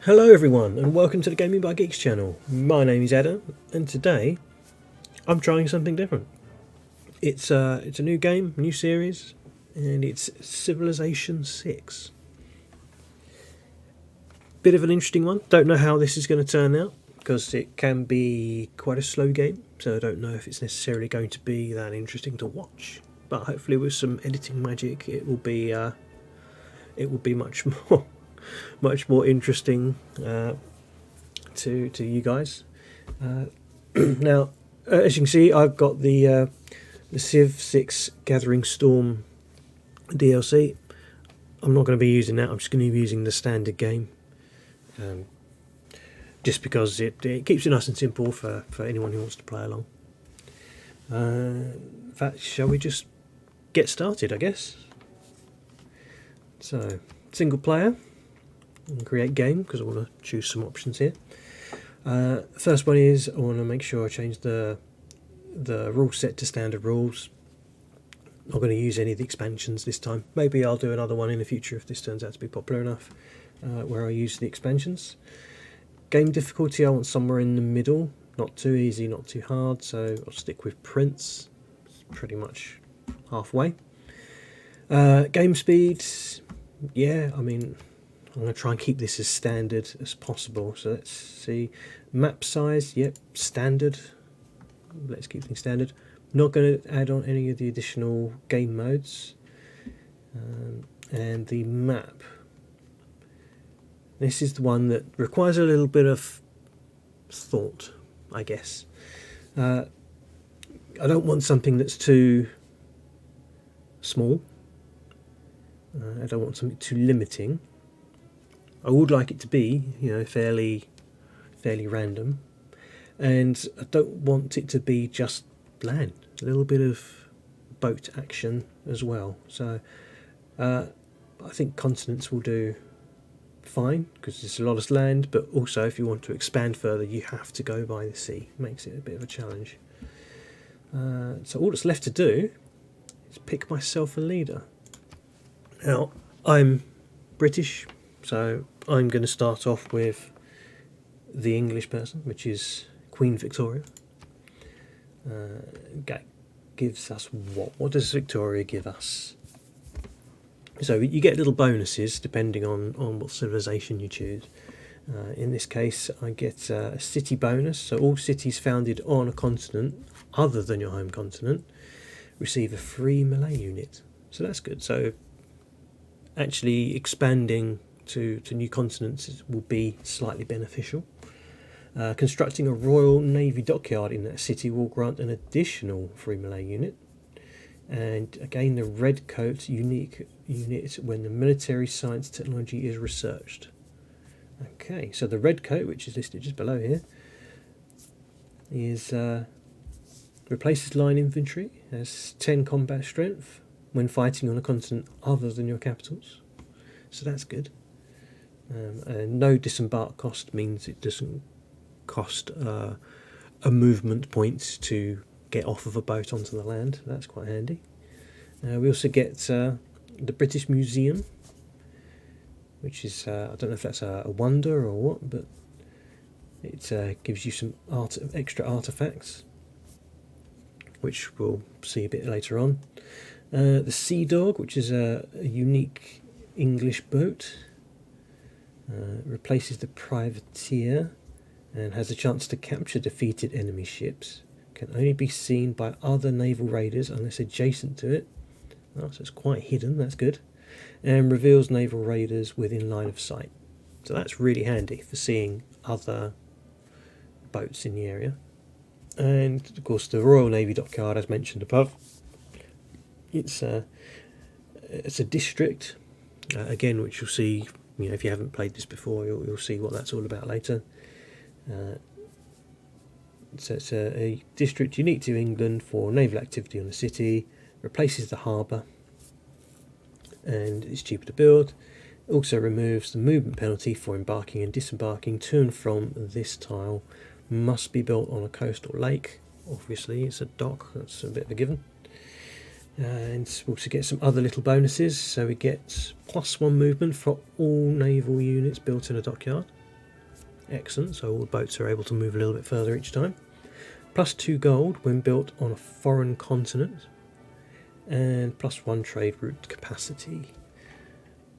Hello everyone and welcome to the Gaming by Geeks channel. My name is Adam and today I'm trying something different. It's a new game, new series, and it's Civilization 6. Bit of an interesting one. Don't know how this is going to turn out because it can be quite a slow game, so I don't know if it's necessarily going to be that interesting to watch. But hopefully with some editing magic it will be much more interesting to you guys. Now, as you can see, I've got the Civ 6 Gathering Storm DLC. I'm not going to be using that. I'm just going to be using the standard game, just because it keeps it nice and simple for anyone who wants to play along. In fact, shall we just get started, I guess? So, single player, and create game, because I want to choose some options here. First one is I want to make sure I change the rule set to standard rules. Not going to use any of the expansions this time. Maybe I'll do another one in the future if this turns out to be popular enough, where I use the expansions. Game difficulty I want somewhere in the middle, not too easy, not too hard, so I'll stick with Prince. It's pretty much halfway. Game speed, yeah, I mean, I'm going to try and keep this as standard as possible. So let's see. Map size, yep, standard. Let's keep things standard. Not going to add on any of the additional game modes. And the map. This is the one that requires a little bit of thought, I guess. I don't want something that's too small. I don't want something too limiting. I would like it to be, fairly random, and I don't want it to be just land. A little bit of boat action as well. So I think continents will do fine because there's a lot of land, but also if you want to expand further, you have to go by the sea. Makes it a bit of a challenge. So all that's left to do is pick myself a leader. Now I'm British. So I'm going to start off with the English person, which is Queen Victoria. That gives us what? What does Victoria give us? So you get little bonuses depending on what civilization you choose. In this case, I get a city bonus. So all cities founded on a continent other than your home continent receive a free Malay unit. So that's good. So actually expanding to new continents will be slightly beneficial. Constructing a Royal Navy dockyard in that city will grant an additional free Malay unit. And again, the red coat unique unit when the military science technology is researched. Okay, so the red coat, which is listed just below here, is replaces line infantry, has 10 combat strength when fighting on a continent other than your capitals. So that's good. And no disembark cost means it doesn't cost a movement point to get off of a boat onto the land. That's quite handy. We also get the British Museum, which is, I don't know if that's a wonder or what, but it gives you some extra artefacts, which we'll see a bit later on. The Sea Dog, which is a unique English boat. Replaces the Privateer and has a chance to capture defeated enemy ships. Can only be seen by other naval raiders unless adjacent to it. Oh, so it's quite hidden, that's good. And reveals naval raiders within line of sight. So that's really handy for seeing other boats in the area. And of course the Royal Navy dockyard, as mentioned above. It's a district, again, which you'll see. If you haven't played this before, you'll see what that's all about later. So it's a district unique to England for naval activity on the city, replaces the harbour, and it's cheaper to build. It also removes the movement penalty for embarking and disembarking to and from this tile. Must be built on a coast or lake. Obviously, it's a dock, that's a bit of a given. And we'll also get some other little bonuses. So we get +1 movement for all naval units built in a dockyard. Excellent, so all the boats are able to move a little bit further each time. Plus 2 gold when built on a foreign continent, and plus 1 trade route capacity.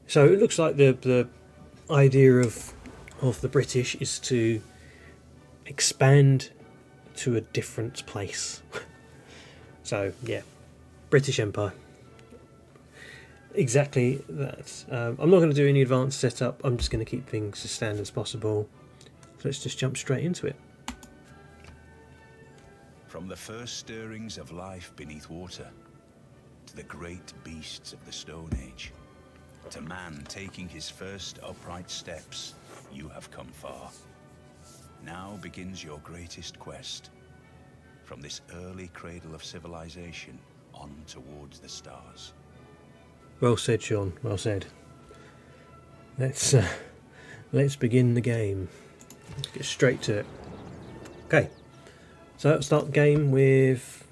So it looks like the idea of the British is to expand to a different place. So yeah, British Empire. Exactly that. I'm not going to do any advanced setup. I'm just going to keep things as standard as possible. So let's just jump straight into it. From the first stirrings of life beneath water, to the great beasts of the Stone Age, to man taking his first upright steps, you have come far. Now begins your greatest quest. From this early cradle of civilization on towards the stars. Well said, Sean. Well said. Let's begin the game. Let's get straight to it. Okay. So let's start the game with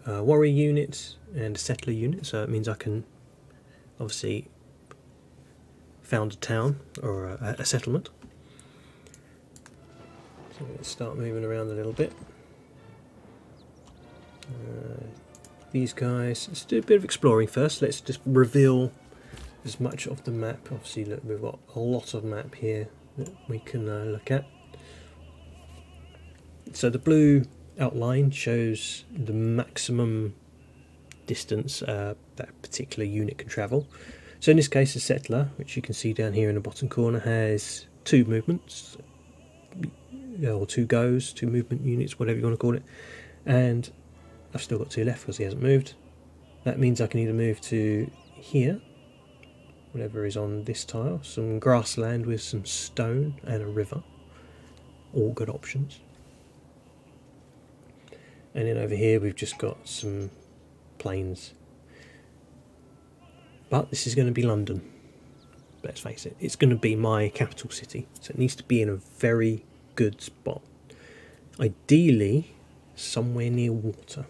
a warrior unit and a settler unit. So it means I can obviously found a town or a settlement. So let's start moving around a little bit. These guys, let's do a bit of exploring first. Let's just reveal as much of the map. Obviously, look, we've got a lot of map here that we can look at. So the blue outline shows the maximum distance that particular unit can travel. So in this case, a settler, which you can see down here in the bottom corner, has 2 movements, or 2 goes, 2 movement units, whatever you want to call it, and I've still got 2 left because he hasn't moved. That means I can either move to here, whatever is on this tile, some grassland with some stone and a river, all good options. And then over here we've just got some plains. But this is going to be London, let's face it. It's going to be my capital city, so it needs to be in a very good spot. Ideally, somewhere near water.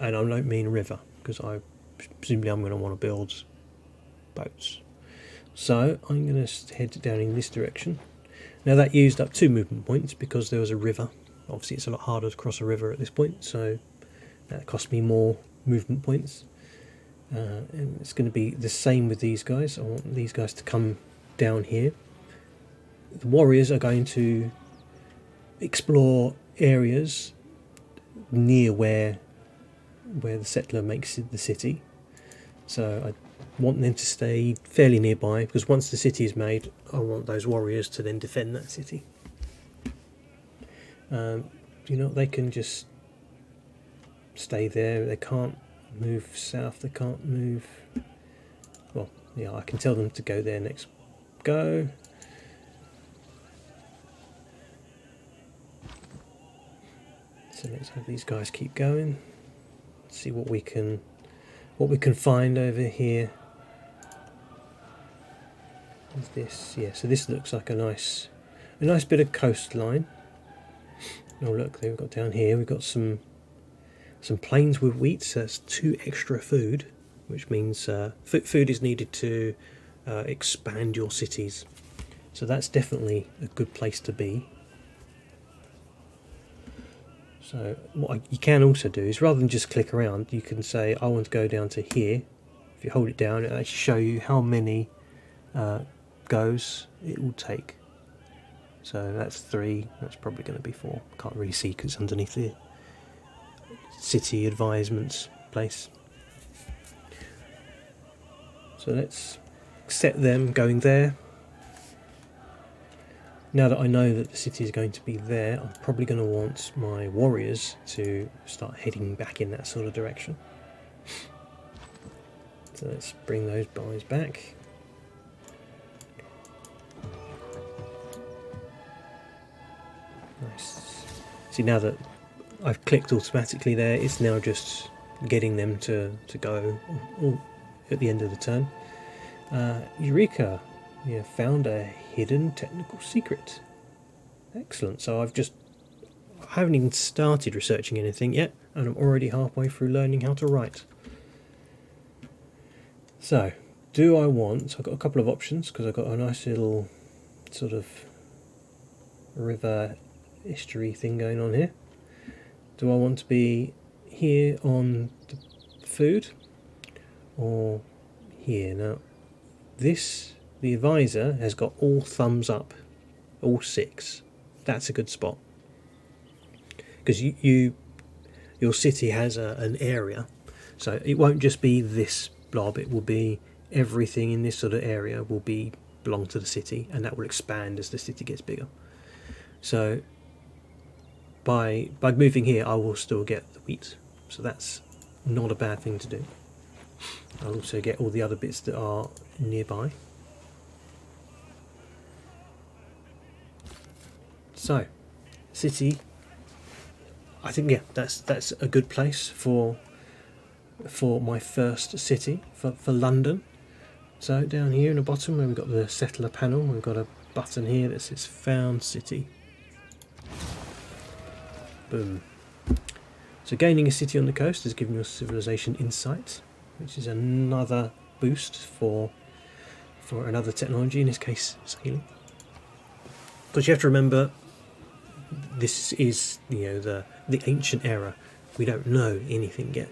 And I don't mean river, because presumably I'm going to want to build boats. So I'm going to head down in this direction. Now that used up 2 movement points because there was a river. Obviously it's a lot harder to cross a river at this point, so that cost me more movement points. And it's going to be the same with these guys. I want these guys to come down here. The warriors are going to explore areas near where the settler makes the city. So I want them to stay fairly nearby, because once the city is made, I want those warriors to then defend that city. You know, they can just stay there. They can't move south. They can't move. Well, yeah, I can tell them to go there next. Go. So let's have these guys keep going. See what we can find over here. Is this? Yeah. So this looks like a nice bit of coastline. Oh look, we've got down here. We've got some plains with wheat. So that's 2 extra food, which means food is needed to expand your cities. So that's definitely a good place to be. So what you can also do is, rather than just click around, you can say I want to go down to here. If you hold it down, it'll actually show you how many goes it will take. So that's 3, that's probably going to be 4. Can't really see because it's underneath the city advisements place. So let's set them going there. Now that I know that the city is going to be there, I'm probably going to want my warriors to start heading back in that sort of direction. So let's bring those guys back. Nice. See, now that I've clicked automatically there, it's now just getting them to go at the end of the turn. Eureka! We have found a hidden technical secret. Excellent. So I haven't even started researching anything yet, and I'm already halfway through learning how to write. So, do I want... I've got a couple of options, because I've got a nice little sort of river estuary thing going on here. Do I want to be here on the food or here? Now the advisor has got all thumbs up, all 6. That's a good spot, because your city has an area, so it won't just be this blob, it will be everything in this sort of area will belong to the city, and that will expand as the city gets bigger. So by moving here, I will still get the wheat, so that's not a bad thing to do. I'll also get all the other bits that are nearby. So, city, I think, yeah, that's a good place for my first city, for London. So down here in the bottom where we've got the settler panel, we've got a button here that says found city. Boom. So gaining a city on the coast is giving you a civilization insight, which is another boost for another technology, in this case sailing. Because you have to remember, this is, the ancient era. We don't know anything yet.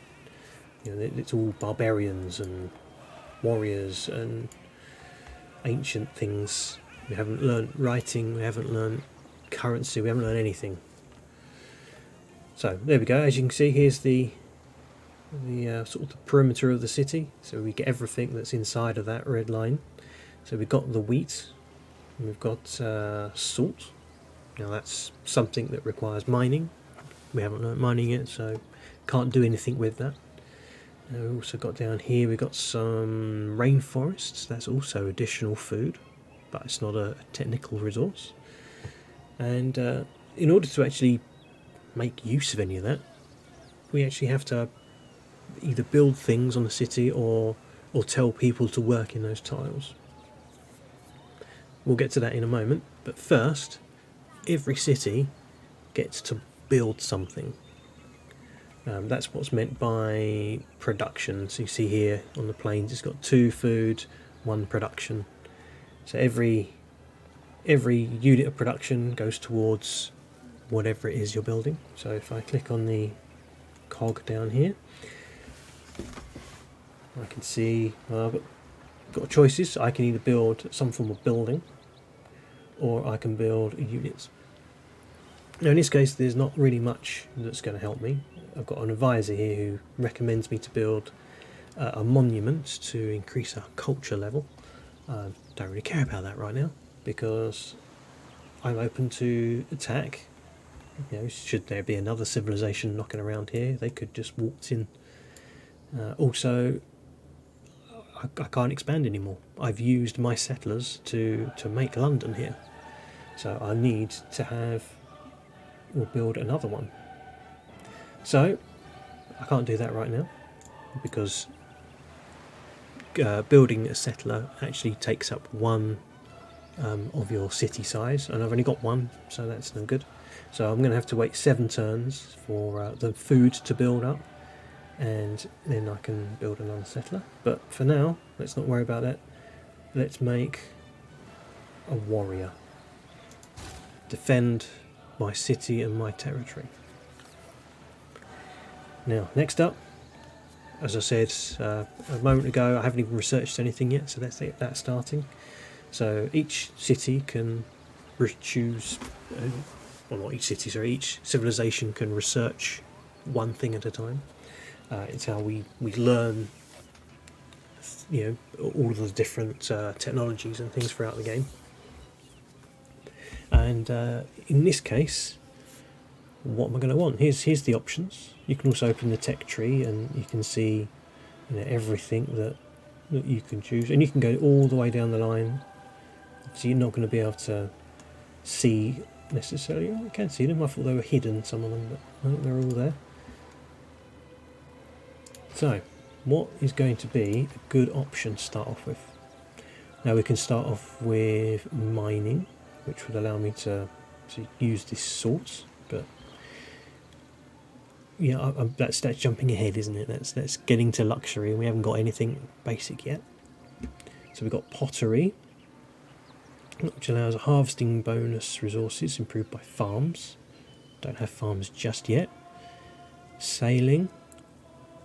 It's all barbarians and warriors and ancient things. We haven't learnt writing, we haven't learnt currency, we haven't learned anything. So there we go. As you can see, here's the sort of the perimeter of the city. So we get everything that's inside of that red line. So we've got the wheat, and we've got salt. Now that's something that requires mining. We haven't learnt mining yet, so can't do anything with that. We've also got down here, we've got some rainforests. That's also additional food, but it's not a technical resource. And in order to actually make use of any of that, we actually have to either build things on the city or tell people to work in those tiles. We'll get to that in a moment, but first, every city gets to build something. That's what's meant by production. So you see here on the plains, it's got 2 food, 1 production. So every unit of production goes towards whatever it is you're building. So if I click on the cog down here, I can see I've got choices. I can either build some form of building, or I can build units. Now in this case, there's not really much that's going to help me. I've got an advisor here who recommends me to build a monument to increase our culture level. Don't really care about that right now, because I'm open to attack. Should there be another civilization knocking around here, they could just waltz in. Also, I can't expand anymore. I've used my settlers to make London here, so I need to have or build another one. So I can't do that right now, because building a settler actually takes up 1 of your city size, and I've only got 1, so that's no good. So I'm going to have to wait 7 turns for the food to build up, and then I can build another settler. But for now, let's not worry about that. Let's make a warrior. Defend my city and my territory. Now, next up, as I said a moment ago, I haven't even researched anything yet, so let's get that starting. So each city can choose, well, not each city, sorry, each civilization can research 1 thing at a time. It's how we learn, all of the different technologies and things throughout the game. And in this case, what am I going to want? Here's the options. You can also open the tech tree, and you can see everything that you can choose, and you can go all the way down the line. So you're not going to be able to see necessarily. Oh, you can see them. I thought they were hidden, some of them, but no, they're all there. So, what is going to be a good option to start off with? Now we can start off with mining, which would allow me to use this salt, but yeah, that's jumping ahead, isn't it? That's getting to luxury, and we haven't got anything basic yet. So we've got pottery, which allows a harvesting bonus resources improved by farms. Don't have farms just yet. Sailing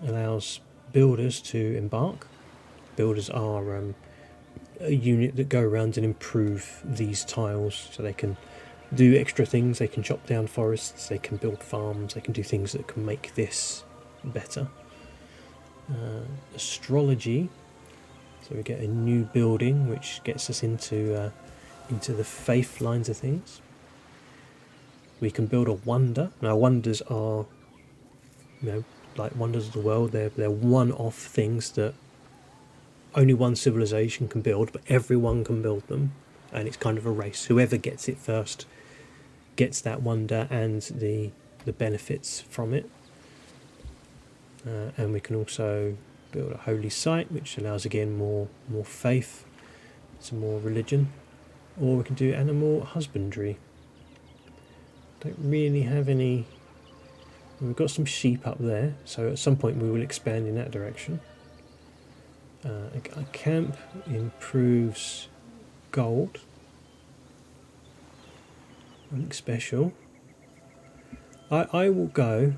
allows builders to embark. Builders are a unit that go around and improve these tiles, so they can do extra things. They can chop down forests, they can build farms, they can do things that can make this better. Astrology, so we get a new building which gets us into the faith lines of things. We can build a wonder. Now wonders are, like wonders of the world, they're one-off things that only one civilization can build, but everyone can build them, and it's kind of a race. Whoever gets it first gets that wonder and the benefits from it. And we can also build a holy site, which allows again more faith, some more religion. Or we can do animal husbandry. Don't really have any. We've got some sheep up there, so at some point we will expand in that direction. A camp improves gold. Nothing special. I will go,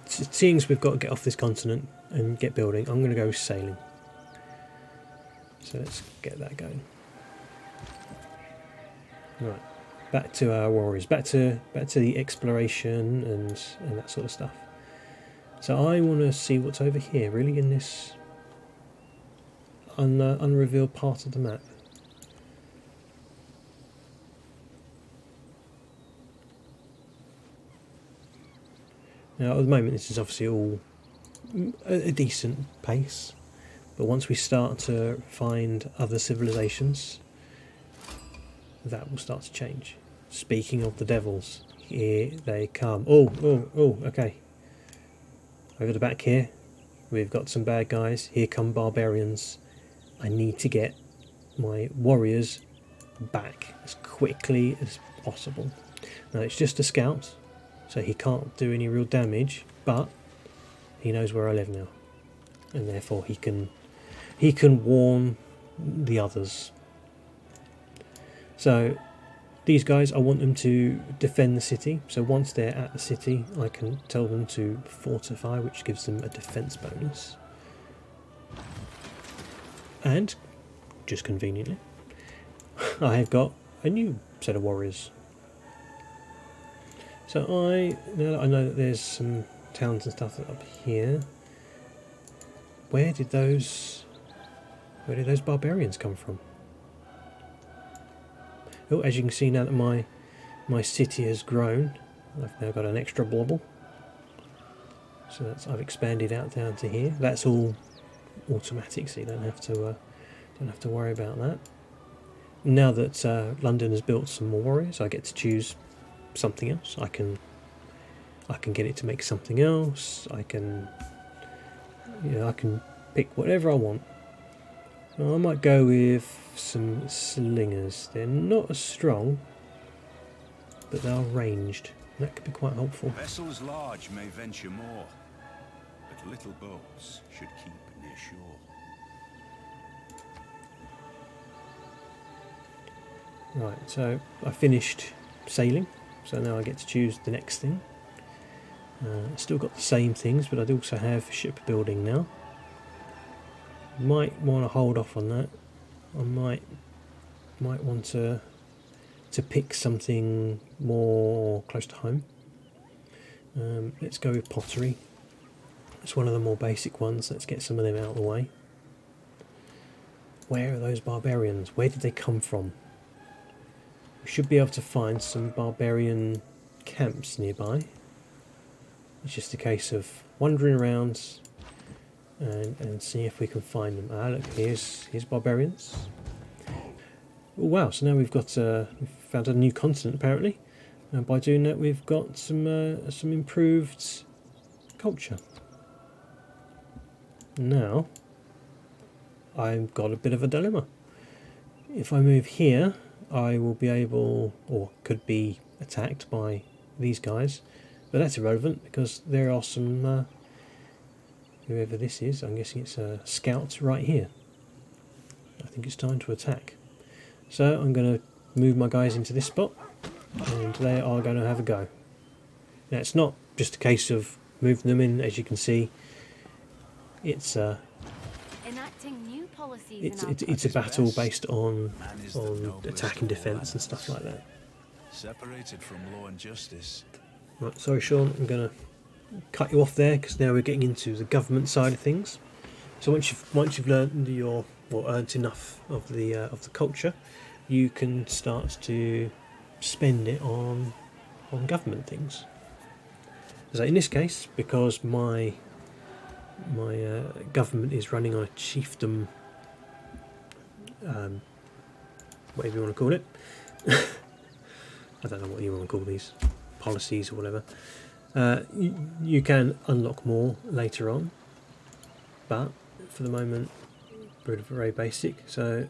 seeing as we've got to get off this continent and get building, I'm going to go sailing. So let's get that going. Right, back to our warriors, back to the exploration and that sort of stuff. So I want to see what's over here, really, in this unrevealed part of the map. Now at the moment this is obviously all a decent pace, but once we start to find other civilizations, that will start to change. Speaking of the devils, here they come. Oh, okay. Over the back here, we've got some bad guys. Here come barbarians. I need to get my warriors back as quickly as possible. Now it's just a scout, so he can't do any real damage, but he knows where I live now, and therefore he can warn the others. So these guys, I want them to defend the city. So once they're at the city, I can tell them to fortify, which gives them a defense bonus. And, just conveniently, I have got a new set of warriors. So now that I know that there's some towns and stuff up here, where did those barbarians come from? Oh, as you can see, now that my city has grown, I've now got an extra blobble. So I've expanded out down to here. That's all automatic, so you don't have to worry about that. Now that London has built some more warriors, I get to choose something else. I can get it to make something else. I can pick whatever I want. So I might go with some slingers. They're not as strong, but they are ranged. That could be quite helpful. Vessels large may venture more, but little boats should keep near shore. Right, so I finished sailing, so now I get to choose the next thing. Still got the same things, but I also have shipbuilding now. Might want to hold off on that. I might want to pick something more close to home. Let's go with pottery. It's one of the more basic ones. Let's get some of them out of the way. Where are those barbarians? Where did they come from? We should be able to find some barbarian camps nearby. It's just a case of wandering around and see if we can find them. Ah, look, here's barbarians. Oh, wow, so now we've found a new continent apparently, and by doing that we've got some improved culture. Now I've got a bit of a dilemma. If I move here, I will be able, or could be, attacked by these guys, but that's irrelevant because there are some whoever this is, I'm guessing it's a scout right here. I think it's time to attack. So I'm going to move my guys into this spot, and they are going to have a go. Now it's not just a case of moving them in, as you can see. It's Enacting new policies it's a battle based on attack and defence and stuff like that. Separated from law and justice. Right, sorry Sean, I'm going to cut you off there because now we're getting into the government side of things. So once you've learned earned enough of the culture, you can start to spend it on government things. So in this case, because my government is running on a chiefdom, whatever you want to call it. I don't know what you want to call these policies or whatever. You can unlock more later on, but for the moment we're very basic. So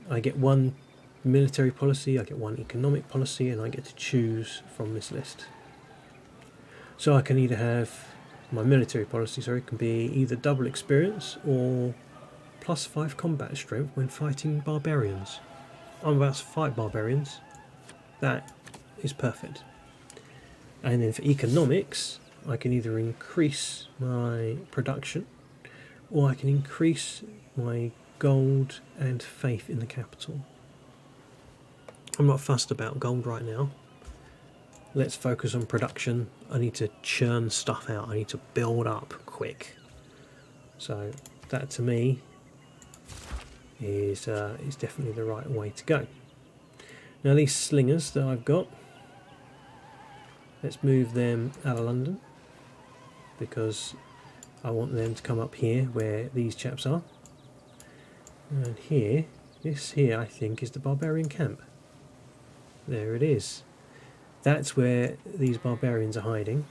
I get one military policy, I get one economic policy, and I get to choose from this list. So I can either have my military policy, can be either double experience or +5 combat strength when fighting barbarians. I'm about to fight barbarians. That is perfect. And then for economics, I can either increase my production or I can increase my gold and faith in the capital. I'm not fussed about gold right now. Let's focus on production. I need to churn stuff out. I need to build up quick. So that to me is definitely the right way to go. Now these slingers that I've got, let's move them out of London because I want them to come up here where these chaps are. And here, this here I think is the barbarian camp. There it is. That's where these barbarians are hiding.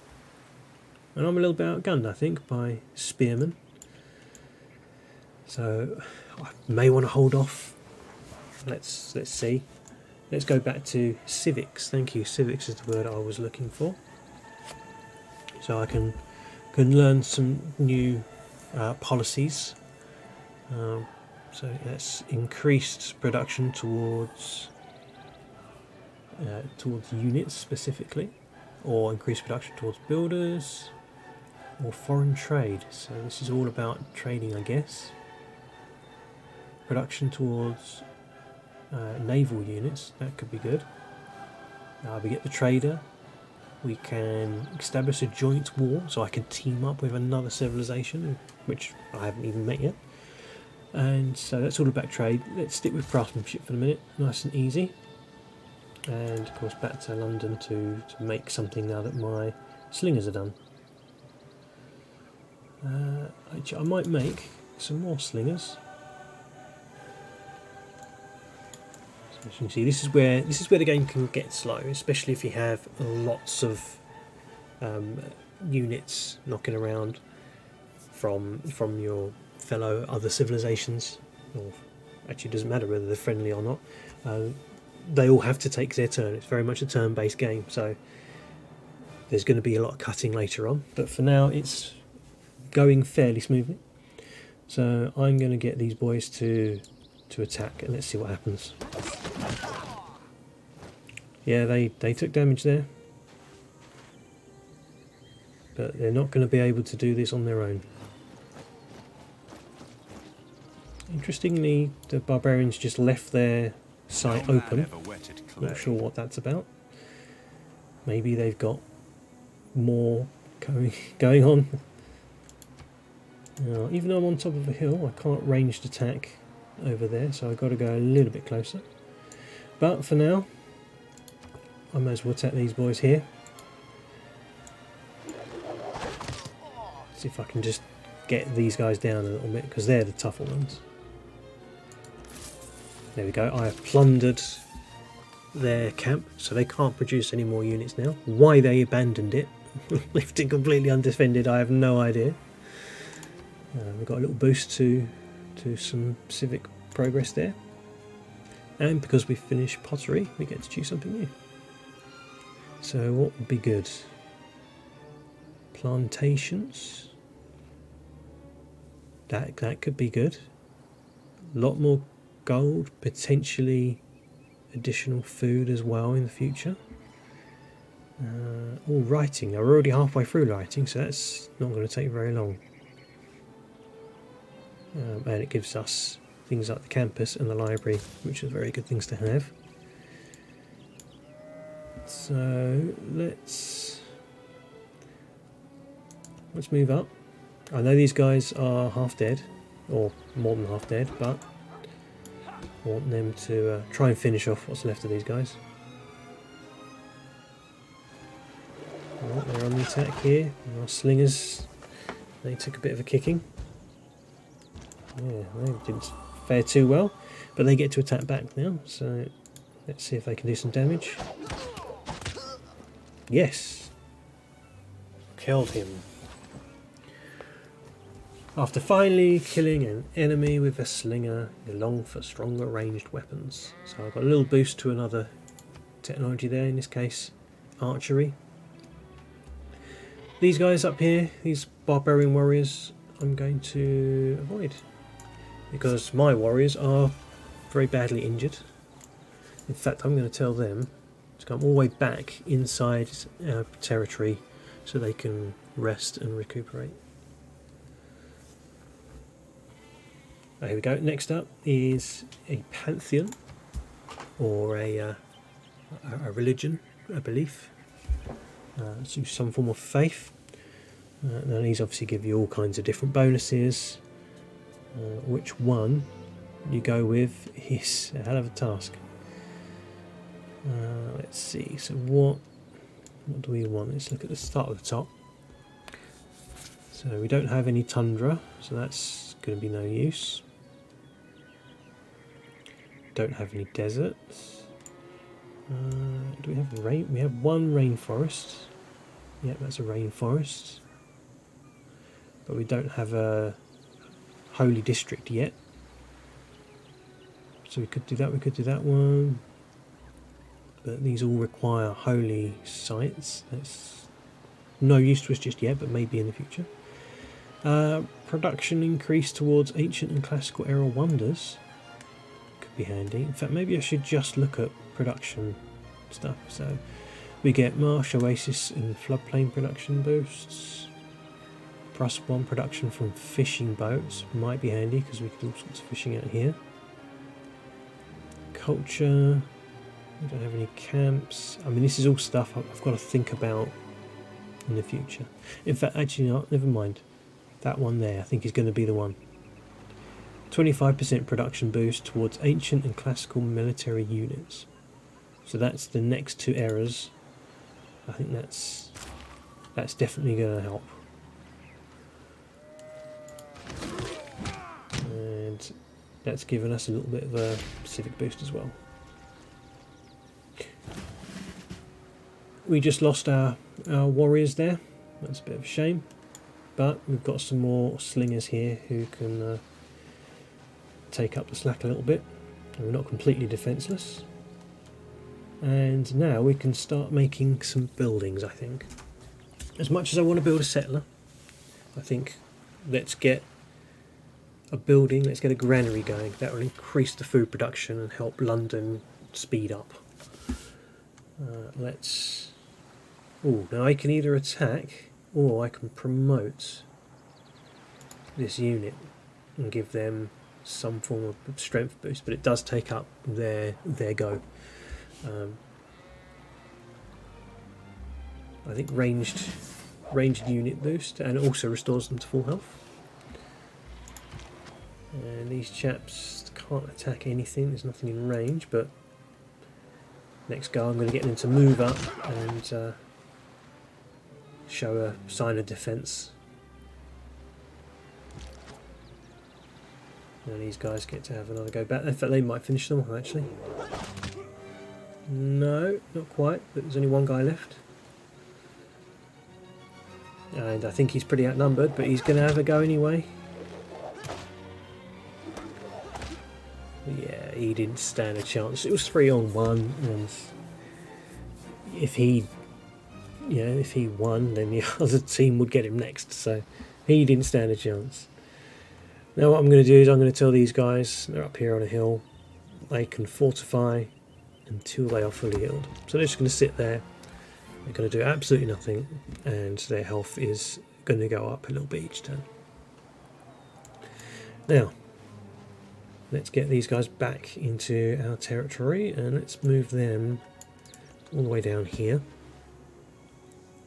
And I'm a little bit outgunned, I think, by spearmen. So I may want to hold off. Let's see. Let's go back to civics. Thank you. Civics is the word I was looking for. So I can learn some new policies. So that's increased production towards units specifically, or increased production towards builders, or foreign trade. So this is all about trading, I guess. Production towards naval units, that could be good. We get the trader. We can establish a joint war, so I can team up with another civilization, which I haven't even met yet. And so that's all about trade. Let's stick with craftsmanship for the minute, nice and easy. And of course back to London to make something now that my slingers are done. I might make some more slingers. So as you can see, this is where the game can get slow, especially if you have lots of units knocking around from your fellow other civilizations. Or actually, it doesn't matter whether they're friendly or not. They all have to take their turn. It's very much a turn-based game, so there's going to be a lot of cutting later on. But for now, it's going fairly smoothly. So I'm going to get these boys to attack, and let's see what happens. Yeah, they took damage there, but they're not going to be able to do this on their own. Interestingly, the barbarians just left their site open. Not sure what that's about. Maybe they've got more going on. Now, even though I'm on top of a hill, I can't ranged attack over there, so I've got to go a little bit closer. But for now, I may as well attack these boys here. See if I can just get these guys down a little bit, because they're the tougher ones. There we go. I have plundered their camp, so they can't produce any more units now. Why they abandoned it, left it completely undefended, I have no idea. We've got a little boost to some civic progress there. And because we finished pottery, we get to choose something new. So what would be good? Plantations. That could be good. A lot more gold, potentially additional food as well in the future. All writing. Now we're already halfway through writing, so that's not going to take very long. And it gives us things like the campus and the library, which are very good things to have. So let's move up. I know these guys are half dead, or more than half dead, but I want them to try and finish off what's left of these guys. Right, they're on the attack here. Our slingers, they took a bit of a kicking. Yeah, they didn't fare too well, but they get to attack back now, so let's see if they can do some damage. Yes! Killed him. After finally killing an enemy with a slinger, you long for stronger ranged weapons. So I've got a little boost to another technology there, in this case archery. These guys up here, these barbarian warriors, I'm going to avoid, because my warriors are very badly injured. In fact, I'm going to tell them to come all the way back inside our territory so they can rest and recuperate. Here we go. Next up is a pantheon, or a religion, a belief. So some form of faith. Now these obviously give you all kinds of different bonuses. Which one you go with is a hell of a task. Let's see. So what do we want? Let's look at the start of the top. So we don't have any tundra, so that's going to be no use. Don't have any deserts. Do we have rain? We have one rainforest. Yep, that's a rainforest. But we don't have a holy district yet. So we could do that. We could do that one. But these all require holy sites. That's no use to us just yet, but maybe in the future. Production increase towards ancient and classical era wonders. Be handy. In fact, maybe I should just look at production stuff. So we get marsh, oasis and floodplain production boosts. +1 production from fishing boats might be handy because we can do all sorts of fishing out here. Culture, we don't have any camps. I mean, this is all stuff I've got to think about in the future. In fact, actually not, never mind. That one there I think is going to be the one. 25% production boost towards ancient and classical military units. So that's the next two eras. I think that's definitely going to help. And that's given us a little bit of a civic boost as well. We just lost our warriors there. That's a bit of a shame. But we've got some more slingers here who can take up the slack a little bit, and we're not completely defenceless. And now we can start making some buildings, I think. As much as I want to build a settler, I think let's get a building, let's get a granary going. That will increase the food production and help London speed up. Now I can either attack or I can promote this unit and give them some form of strength boost, but it does take up their go. I think ranged unit boost, and it also restores them to full health. And these chaps can't attack anything, there's nothing in range, but next go I'm going to get them to move up and show a sign of defence. And these guys get to have another go back. In fact, they might finish them off actually. No, not quite, but there's only one guy left. And I think he's pretty outnumbered, but he's going to have a go anyway. Yeah, he didn't stand a chance. It was 3-on-1, and if he won, then the other team would get him next. So he didn't stand a chance. Now what I'm going to do is I'm going to tell these guys, they're up here on a hill, they can fortify until they are fully healed. So they're just going to sit there, they're going to do absolutely nothing, and their health is going to go up a little bit each turn. Now, let's get these guys back into our territory, and let's move them all the way down here,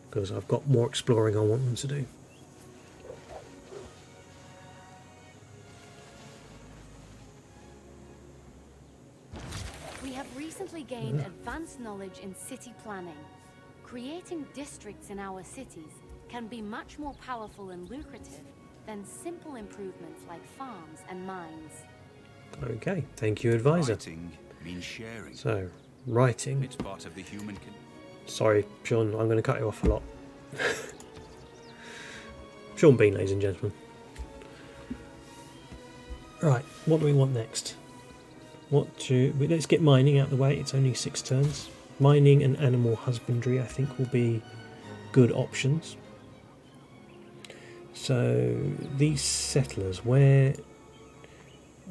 because I've got more exploring I want them to do. We have recently gained advanced knowledge in city planning. Creating districts in our cities can be much more powerful and lucrative than simple improvements like farms and mines. Okay, thank you, advisor. Writing means sharing. So, writing. It's part of the human Sorry, Sean, I'm going to cut you off a lot. Sean Bean, ladies and gentlemen. Right, what do we want next? Let's get mining out of the way. It's only 6 turns. Mining and animal husbandry, I think, will be good options. So these settlers, where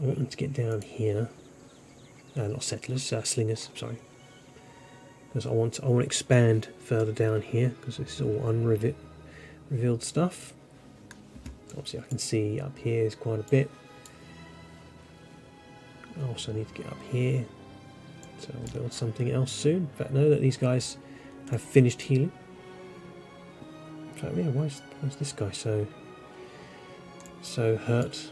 I want them to get down here. Not settlers, slingers. Sorry, because I want to expand further down here, because this is all revealed stuff. Obviously, I can see up here is quite a bit. I also need to get up here, so I'll build something else soon. In fact, know that these guys have finished healing. In fact, yeah, why is this guy so hurt?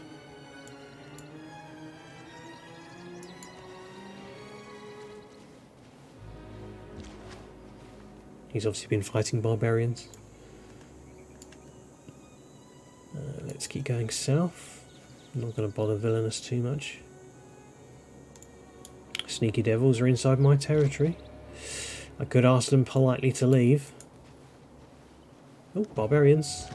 He's obviously been fighting barbarians. Let's keep going south. I'm not going to bother Villainous too much. Sneaky devils are inside my territory. I could ask them politely to leave. Oh, barbarians.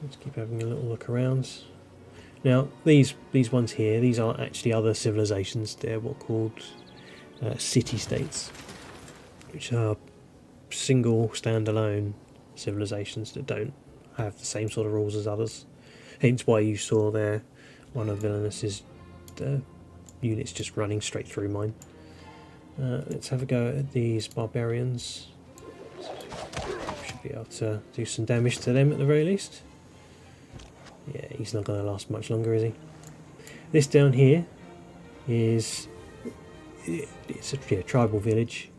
Let's keep having a little look around. Now, these ones here, these aren't actually other civilizations. They're what called city-states, which are single, standalone civilizations that don't have the same sort of rules as others. Hence why you saw there one of Villainous's units just running straight through mine. Let's have a go at these barbarians. Should be able to do some damage to them at the very least. Yeah, he's not going to last much longer, is he? This down here it's a tribal village.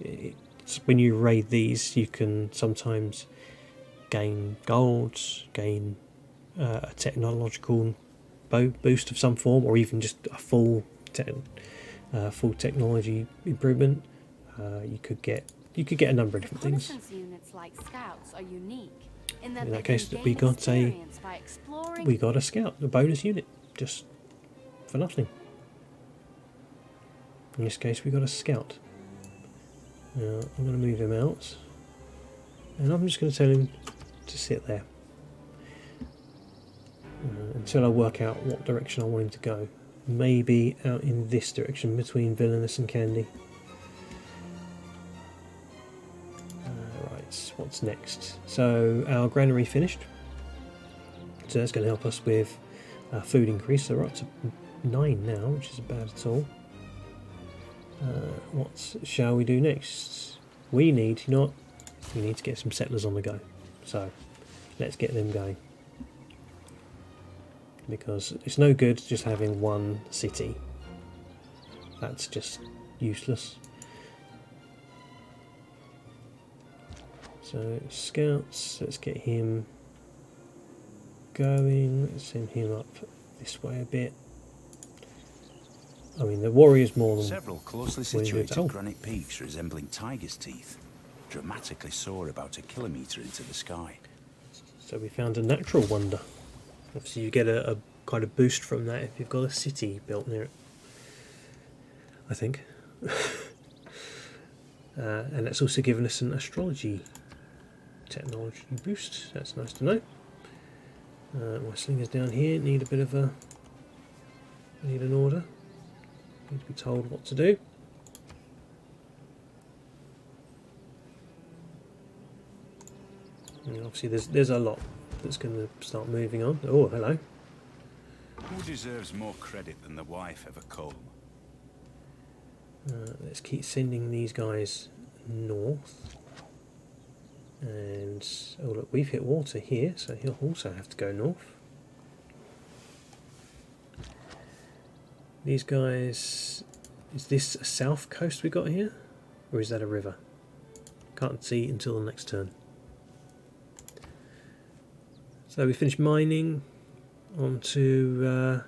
When you raid these, you can sometimes gain gold, gain a technological boost of some form, or even just a full technology improvement. You could get a number of different things. Units like scouts are unique in that case, we got a scout, a bonus unit, just for nothing. In this case, we got a scout. Now I'm going to move him out, and I'm just going to tell him to sit there until I work out what direction I want him to go. Maybe out in this direction between Villainous and Candy. Right, what's next? So our granary finished, so that's going to help us with food increase. So we're up to 9 now, which isn't bad at all. What shall we do next? We need to get some settlers on the go. So let's get them going, because it's no good just having one city. That's just useless. So scouts, let's get him going. Let's send him up this way a bit. I mean, the warrior's more than several closely situated granite peaks resembling tiger's teeth dramatically soar about 1 kilometre into the sky. So we found a natural wonder. Obviously you get a kind of boost from that if you've got a city built near it, I think. And that's also given us an astrology technology boost. That's nice to know. My slingers down here need a bit of a... need an order. Need to be told what to do. And obviously there's a lot that's going to start moving on. Oh, hello. Who deserves more credit than the wife of a Colm? Let's keep sending these guys north. And, oh look, we've hit water here, so he'll also have to go north. These guys, is this a south coast we got here? Or is that a river? Can't see until the next turn. So we finished mining. On to,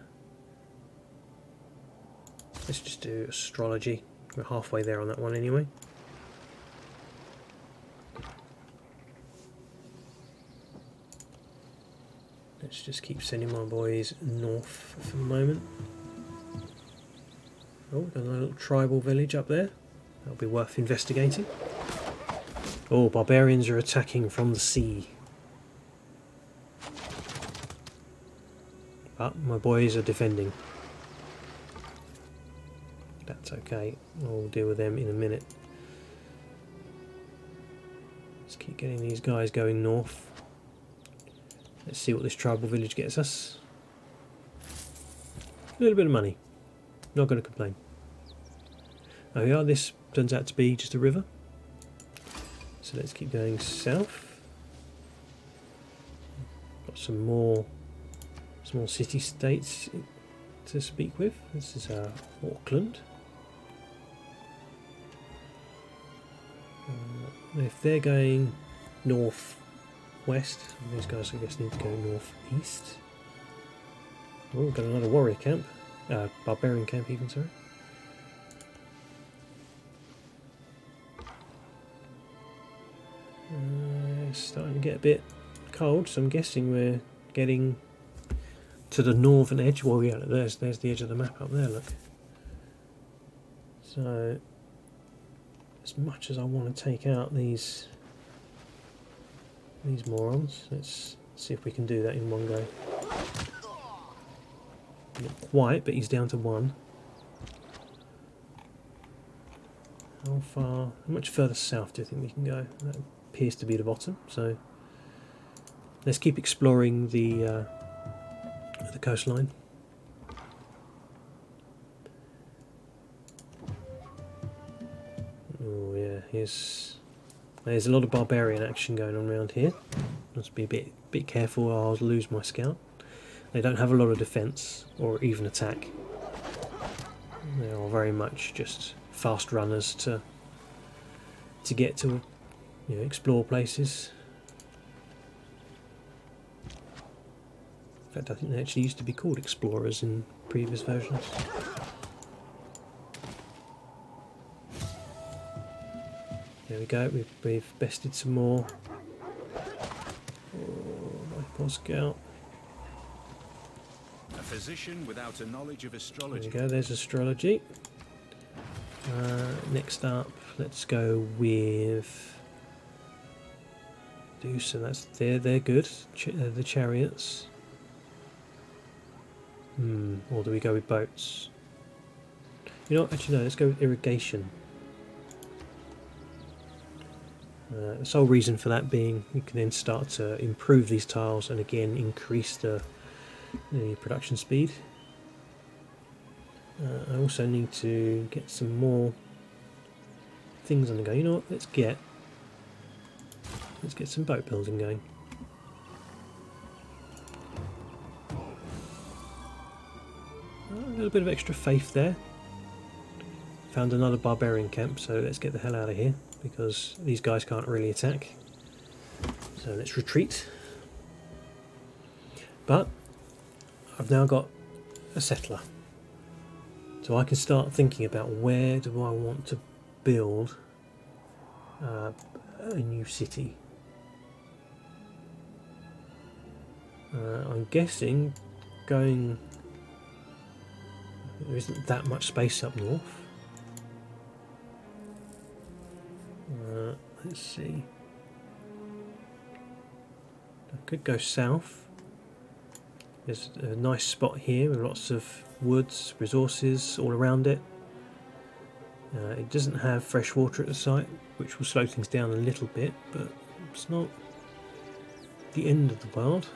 let's just do astrology. We're halfway there on that one anyway. Let's just keep sending my boys north for the moment. Oh, got a little tribal village up there. That'll be worth investigating. Oh, barbarians are attacking from the sea. But my boys are defending. That's okay. I'll deal with them in a minute. Let's keep getting these guys going north. Let's see what this tribal village gets us. A little bit of money. Not going to complain. Oh yeah, this turns out to be just a river. So let's keep going south. Got some more small city-states to speak with. This is Auckland. If they're going north-west, these guys I guess need to go north-east. Oh, we've got another warrior camp. Barbarian camp even, sorry. It's starting to get a bit cold, so I'm guessing we're getting to the northern edge. Well, yeah, there's the edge of the map up there, look. So, as much as I want to take out these morons, let's see if we can do that in one go. Not quite, but he's down to one. How much further south do you think we can go? That appears to be the bottom, so let's keep exploring the coastline. Oh yeah, there's a lot of barbarian action going on around here. Must be a bit careful or I'll lose my scout. They don't have a lot of defence or even attack. They are very much just fast runners to get to, you know, explore places. In fact, I think they actually used to be called explorers in previous versions. There we go, we've bested some more. Oh, my poor scout. A physician without a knowledge of astrology. There we go, there's astrology. Next up, let's go with so that's they're good. The chariots. Or do we go with boats? You know what, actually no, let's go with irrigation. The sole reason for that being you can then start to improve these tiles and again increase the production speed. I also need to get some more things on the go. You know what, let's get some boat building going. A little bit of extra faith there. Found another barbarian camp, so let's get the hell out of here because these guys can't really attack. So let's retreat. But I've now got a settler. So I can start thinking about where do I want to build a new city. I'm guessing going... There isn't that much space up north. Let's see. I could go south. There's a nice spot here with lots of woods, resources all around it. It doesn't have fresh water at the site, which will slow things down a little bit, but it's not the end of the world.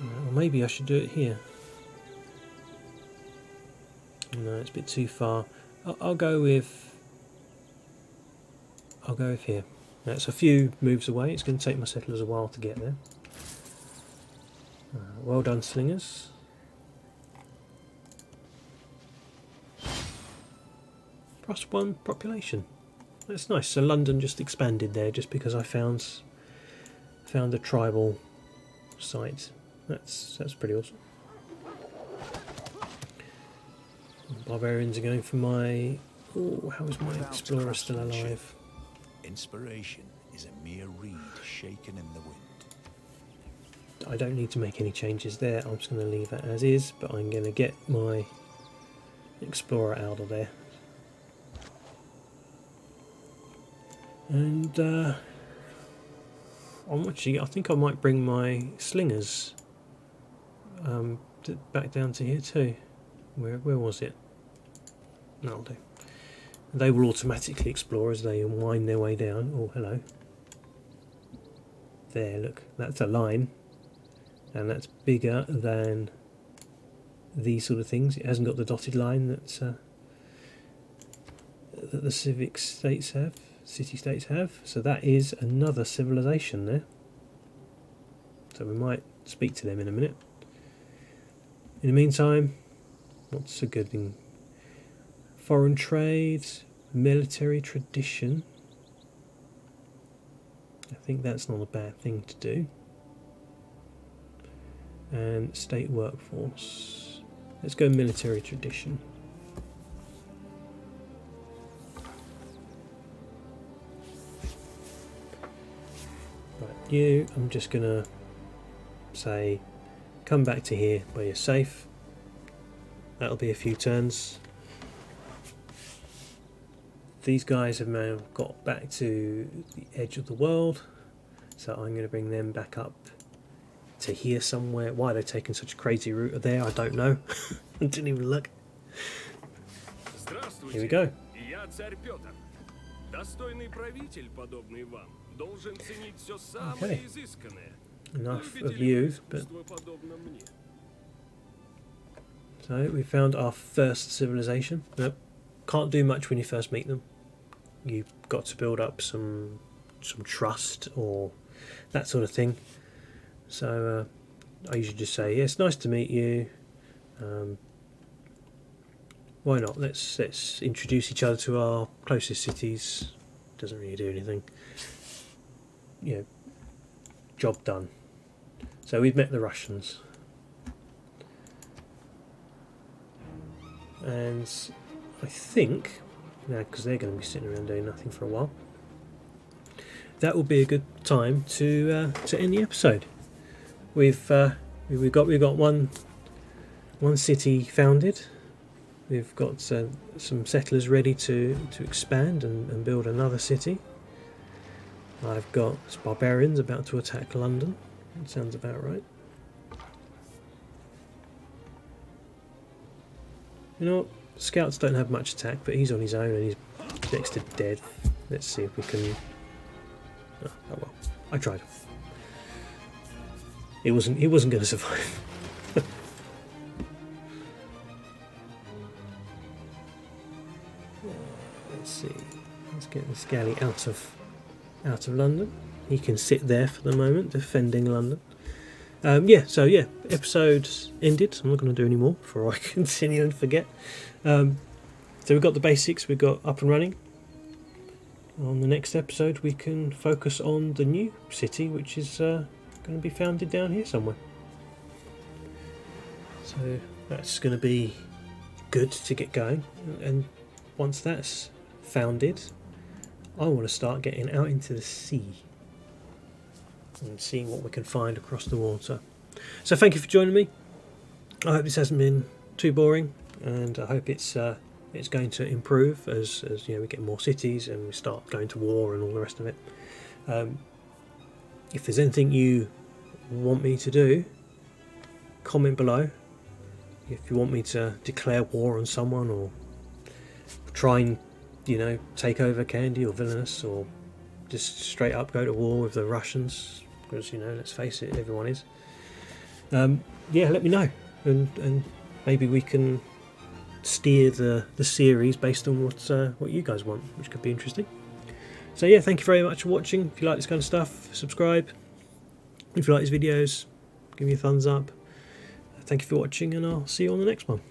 Or maybe I should do it here. No, it's a bit too far. I'll go with here. That's a few moves away. It's going to take my settlers a while to get there. Well done, slingers. +1 population. That's nice. So London just expanded there just because I found a tribal site. That's pretty awesome. Barbarians are going for my... Oh, how is my explorer still alive? Inspiration is a mere reed shaken in the wind. I don't need to make any changes there. I'm just going to leave that as is, but I'm going to get my explorer out of there. And I think I might bring my slingers back down to here too. Where was it? That'll do. They will automatically explore as they wind their way down. Oh, hello. There, look, that's a line. And that's bigger than these sort of things. It hasn't got the dotted line that the city-states have. So that is another civilization there. So we might speak to them in a minute. In the meantime, what's a good thing? Foreign trade, military tradition. I think that's not a bad thing to do. And state workforce. Let's go military tradition. Right, you, I'm just gonna say come back to here where you're safe. That'll be a few turns. These guys have now got back to the edge of the world, so I'm going to bring them back up to here somewhere. Why they're taking such a crazy route there, I don't know. I didn't even look. Here we go. Okay. Enough of you, but... So we found our first civilization. Nope. Can't do much when you first meet them. You've got to build up some trust or that sort of thing. So I usually just say, yeah, it's nice to meet you. Why not? Let's introduce each other to our closest cities. Doesn't really do anything. You know, job done. So we've met the Russians. And I think, now because they're going to be sitting around doing nothing for a while, that will be a good time to end the episode. We've got one city founded. We've got some settlers ready to expand and build another city. I've got barbarians about to attack London. That sounds about right. You know what? Scouts don't have much attack, but he's on his own and he's next to dead. Let's see if we can... Oh well, I tried. He wasn't going to survive. Let's see. Let's get this galley out of London. He can sit there for the moment, defending London. Episode ended. I'm not going to do any more before I continue and forget. So we've got the basics, we've got up and running. On the next episode we can focus on the new city, which is going to be founded down here somewhere. So that's going to be good to get going, and once that's founded, I want to start getting out into the sea and seeing what we can find across the water. So thank you for joining me. I hope this hasn't been too boring, and I hope it's going to improve as you know, we get more cities and we start going to war and all the rest of it. If there's anything you want me to do, comment below. If you want me to declare war on someone, or try and, you know, take over Candy or Villainous, or just straight up go to war with the Russians, because, you know, let's face it, everyone is. Yeah, let me know, and maybe we can steer the series based on what you guys want, which could be interesting. So yeah, thank you very much for watching. If you like this kind of stuff, subscribe. If you like these videos, give me a thumbs up. Thank you for watching, and I'll see you on the next one.